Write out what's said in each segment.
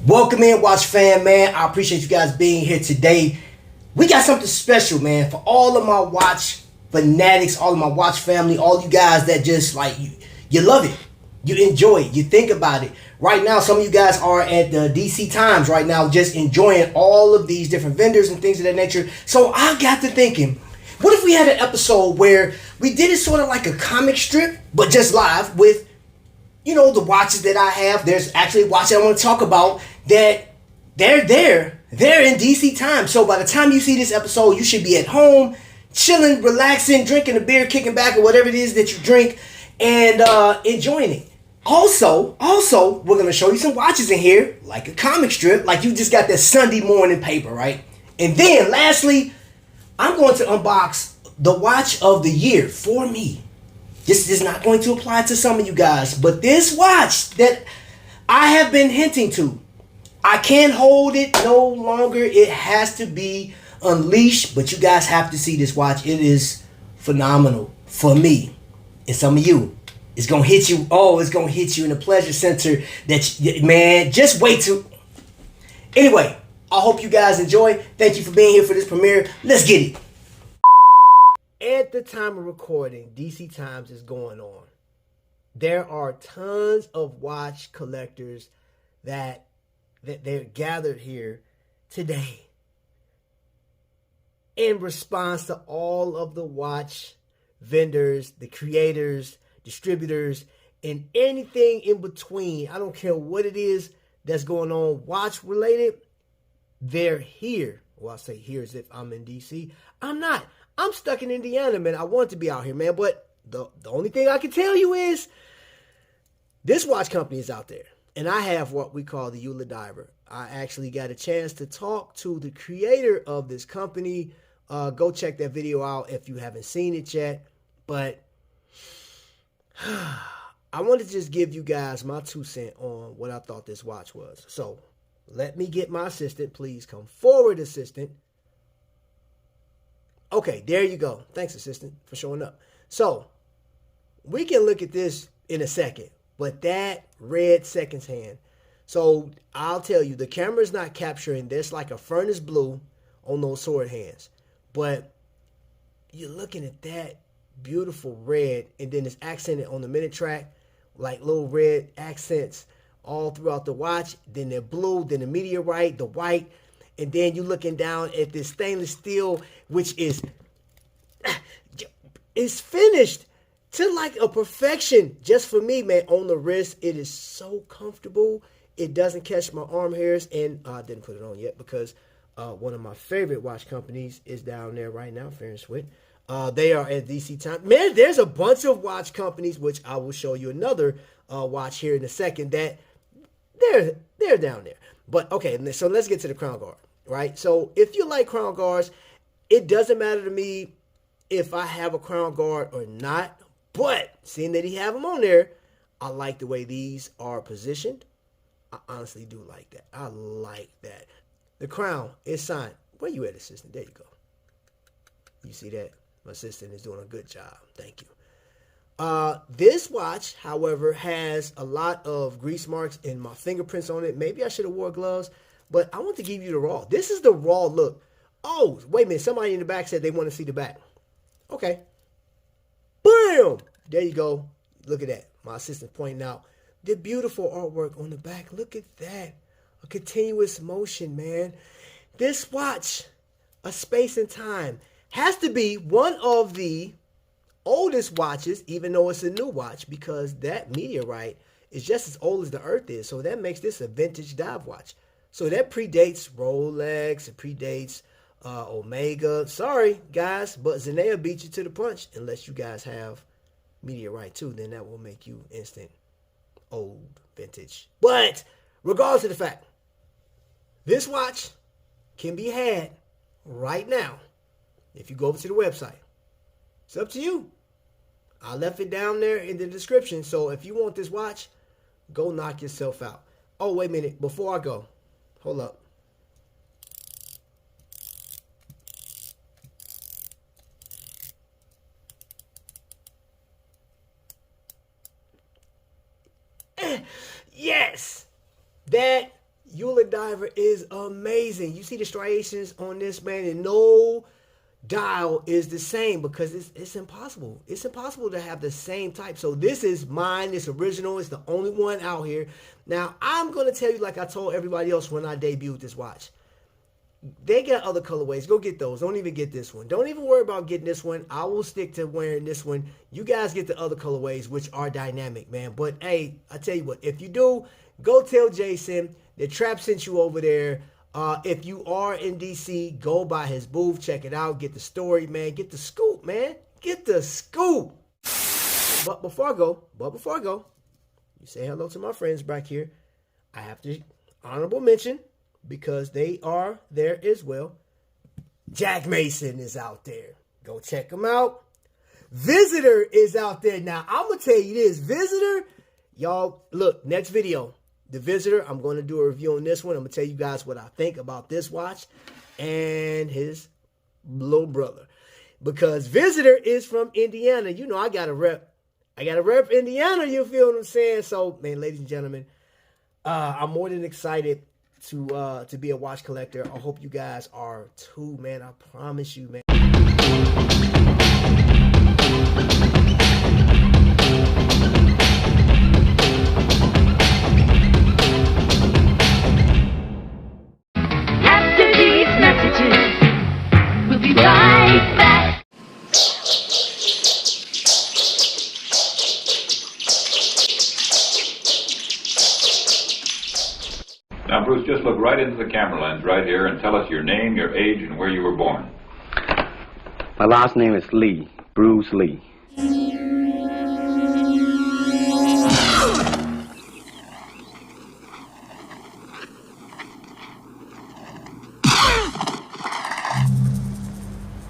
Welcome in, Watch Fam, man. I appreciate you guys being here today. We got something special, man, for all of my Watch fanatics, all of my Watch family, all you guys that just like you love it, you enjoy it, you think about it. Right now, some of you guys are at the DC Times right now, just enjoying all of these different vendors and things of that nature. So I got to thinking, what if we had an episode where we did it sort of like a comic strip, but just live with, the watches that I have. There's actually a watch that I want to talk about that they're there. They're in DC Times. So by the time you see this episode, you should be at home, chilling, relaxing, drinking a beer, kicking back, or whatever it is that you drink, and enjoying it. Also, we're going to show you some watches in here, like a comic strip, like you just got that Sunday morning paper, right? And then, lastly, I'm going to unbox the watch of the year for me. This is not going to apply to some of you guys, but this watch that I have been hinting to, I can't hold it no longer. It has to be unleashed, but you guys have to see this watch. It is phenomenal for me and some of you. It's going to hit you. Oh, it's going to hit you in the pleasure center that, man, just wait to. Anyway, I hope you guys enjoy. Thank you for being here for this premiere. Let's get it. At the time of recording, DC Times is going on. There are tons of watch collectors that they're gathered here today in response to all of the watch vendors, the creators, distributors, and anything in between. I don't care what it is that's going on watch related. They're here. Well, I say here as if I'm in DC. I'm not. I'm stuck in Indiana, man. I want to be out here, man. But the only thing I can tell you is this watch company is out there. And I have what we call the Eula Diver. I actually got a chance to talk to the creator of this company. Go check that video out if you haven't seen it yet. But I want to just give you guys my 2 cents on what I thought this watch was. So let me get my assistant. Please come forward, assistant. Okay, there you go. Thanks, assistant, for showing up. So we can look at this in a second, but that red seconds hand. So I'll tell you, the camera's not capturing this like a furnace blue on those sword hands. But you're looking at that beautiful red, and then it's accented on the minute track, like little red accents all throughout the watch. Then the blue, then the meteorite, the white. And then you're looking down at this stainless steel, which is finished to like a perfection. Just for me, man, on the wrist, it is so comfortable. It doesn't catch my arm hairs. And I didn't put it on yet because one of my favorite watch companies is down there right now, Fair and Swift. They are at DC Time. Man, there's a bunch of watch companies, which I will show you another watch here in a second, that they're down there. But okay, so let's get to the Crown Guard, right? So if you like Crown Guards, it doesn't matter to me if I have a Crown Guard or not. But seeing that he have them on there, I like the way these are positioned. I honestly do like that. I like that. The crown is signed. Where you at, assistant? There you go. You see that? My assistant is doing a good job. Thank you. This watch, however, has a lot of grease marks and my fingerprints on it. Maybe I should have wore gloves, but I want to give you the raw. This is the raw look. Oh, wait a minute. Somebody in the back said they want to see the back. Okay. Boom! There you go. Look at that. My assistant pointing out the beautiful artwork on the back. Look at that. A continuous motion, man. This watch, a space and time, has to be one of the oldest watches, even though it's a new watch, because that meteorite is just as old as the Earth is. So that makes this a vintage dive watch. So that predates Rolex. It predates Omega. Sorry, guys, but Zenea beat you to the punch. Unless you guys have meteorite too, then that will make you instant old vintage. But regardless of the fact, this watch can be had right now if you go over to the website. It's up to you. I left it down there in the description. So if you want this watch, go knock yourself out. Oh, wait a minute. Before I go, hold up. Yes, that Eula Diver is amazing. You see the striations on this, man, and no dial is the same because it's impossible. It's impossible to have the same type. So this is mine. It's original. It's the only one out here. Now, I'm going to tell you like I told everybody else when I debuted this watch. They got other colorways. Go get those. Don't even get this one. Don't even worry about getting this one. I will stick to wearing this one. You guys get the other colorways, which are dynamic, man. But, hey, I tell you what. If you do, go tell Jason that Trap sent you over there. If you are in DC, go by his booth. Check it out. Get the story, man. Get the scoop, man. Get the scoop. But before I go, you say hello to my friends back here. I have to honorable mention, because they are there as well. Jack Mason is out there. Go check him out. Visitor is out there. Now, I'm going to tell you this. Visitor, y'all, look, next video. The Visitor, I'm going to do a review on this one. I'm going to tell you guys what I think about this watch and his little brother. Because Visitor is from Indiana. You know, I got to rep Indiana, you feel what I'm saying? So, man, ladies and gentlemen, I'm more than excited to be a watch collector. I hope you guys are too, man. I promise you, man. After these messages, we'll be right back. Now, Bruce, just look right into the camera lens right here and tell us your name, your age, and where you were born. My last name is Lee, Bruce Lee.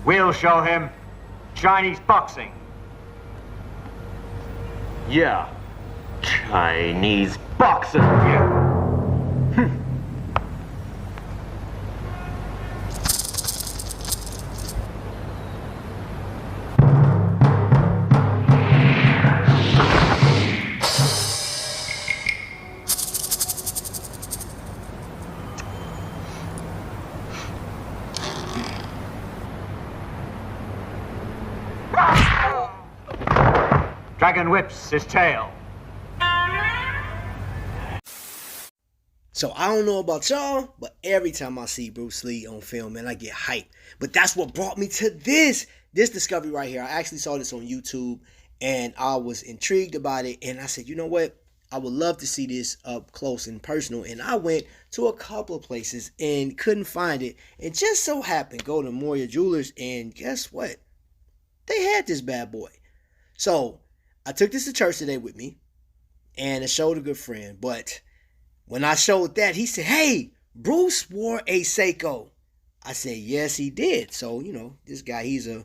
We'll show him Chinese boxing. Yeah, Chinese boxing. Yeah. Dragon whips his tail. So I don't know about y'all, but every time I see Bruce Lee on film, man, I get hyped. But that's what brought me to this discovery right here. I actually saw this on YouTube, and I was intrigued about it. And I said, you know what? I would love to see this up close and personal. And I went to a couple of places and couldn't find it. And just so happened, go to Moria Jewelers, and guess what? They had this bad boy. So I took this to church today with me, and I showed a good friend. But when I showed that, he said, hey, Bruce wore a Seiko. I said, yes, he did. So, you know, this guy, he's a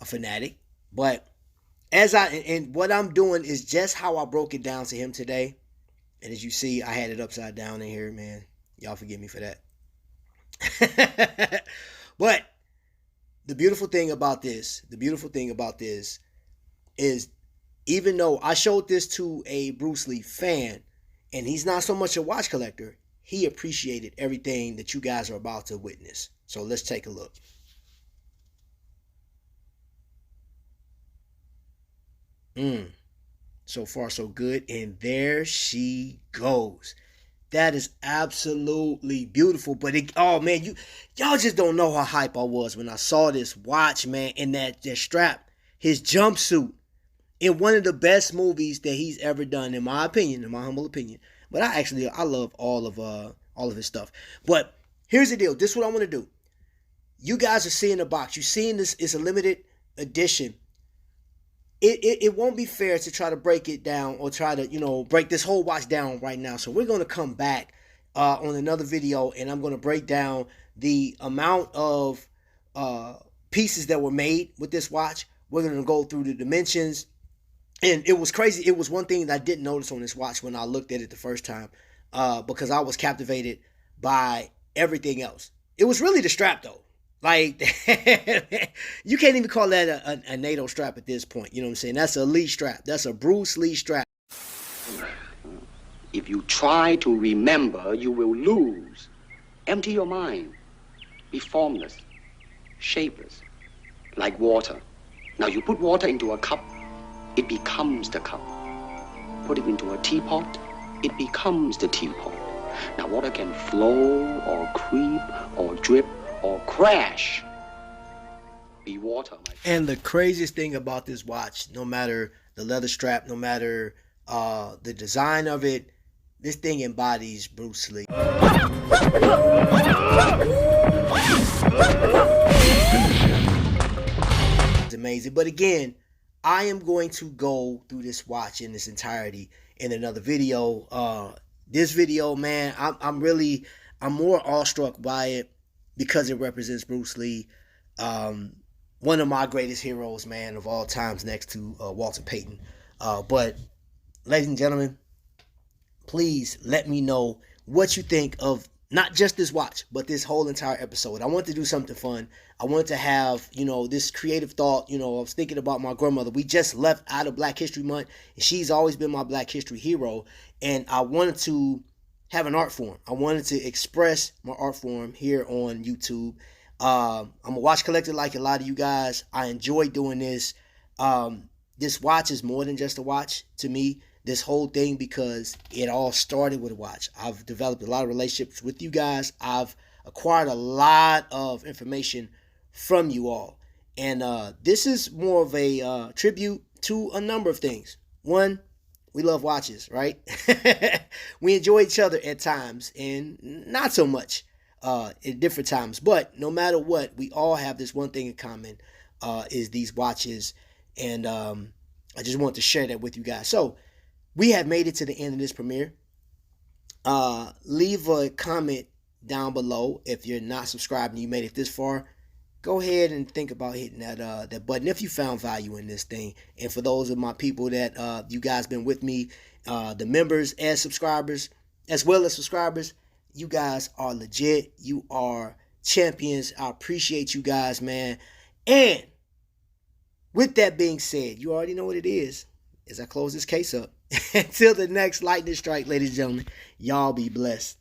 fanatic. But and what I'm doing is just how I broke it down to him today. And as you see, I had it upside down in here, man. Y'all forgive me for that. But the beautiful thing about this is, even though I showed this to a Bruce Lee fan, and he's not so much a watch collector, he appreciated everything that you guys are about to witness. So let's take a look. So far, so good. And there she goes. That is absolutely beautiful. But oh man, y'all just don't know how hype I was when I saw this watch, man, in that strap, his jumpsuit, in one of the best movies that he's ever done, in my opinion, in my humble opinion. But I love all of his stuff. But here's the deal. This is what I want to do. You guys are seeing the box. You're seeing this. It's a limited edition. It won't be fair to try to break it down or try to, you know, break this whole watch down right now. So we're going to come back on another video, and I'm going to break down the amount of pieces that were made with this watch. We're going to go through the dimensions. And it was crazy. It was one thing that I didn't notice on this watch when I looked at it the first time, because I was captivated by everything else. It was really the strap, though. Like, you can't even call that a NATO strap at this point. You know what I'm saying? That's a Lee strap. That's a Bruce Lee strap. If you try to remember, you will lose. Empty your mind. Be formless, shapeless, like water. Now you put water into a cup, it becomes the cup. Put it into a teapot, it becomes the teapot. Now water can flow or creep or drip or crash. Be water, my friend. And the craziest thing about this watch, no matter the leather strap, no matter the design of it, this thing embodies Bruce Lee. It's amazing. But again, I am going to go through this watch in its entirety in another video. This video, man, I'm more awestruck by it because it represents Bruce Lee. One of my greatest heroes, man, of all times, next to Walter Payton. But ladies and gentlemen, please let me know what you think of not just this watch, but this whole entire episode. I want to do something fun. I want to have, this creative thought. I was thinking about my grandmother. We just left out of Black History Month, and she's always been my Black History hero. And I wanted to have an art form. I wanted to express my art form here on YouTube. I'm a watch collector like a lot of you guys. I enjoy doing this. This watch is more than just a watch to me. This whole thing, because it all started with a watch. I've developed a lot of relationships with you guys. I've acquired a lot of information from you all. And this is more of a tribute to a number of things. One, we love watches, right? We enjoy each other at times and not so much at different times. But no matter what, we all have this one thing in common, is these watches. And I just want to share that with you guys. So we have made it to the end of this premiere. Leave a comment down below if you're not subscribed and you made it this far. Go ahead and think about hitting that button if you found value in this thing. And for those of my people that you guys been with me, the members and subscribers, as well as subscribers, you guys are legit. You are champions. I appreciate you guys, man. And with that being said, you already know what it is. As I close this case up, until the next lightning strike, ladies and gentlemen, y'all be blessed.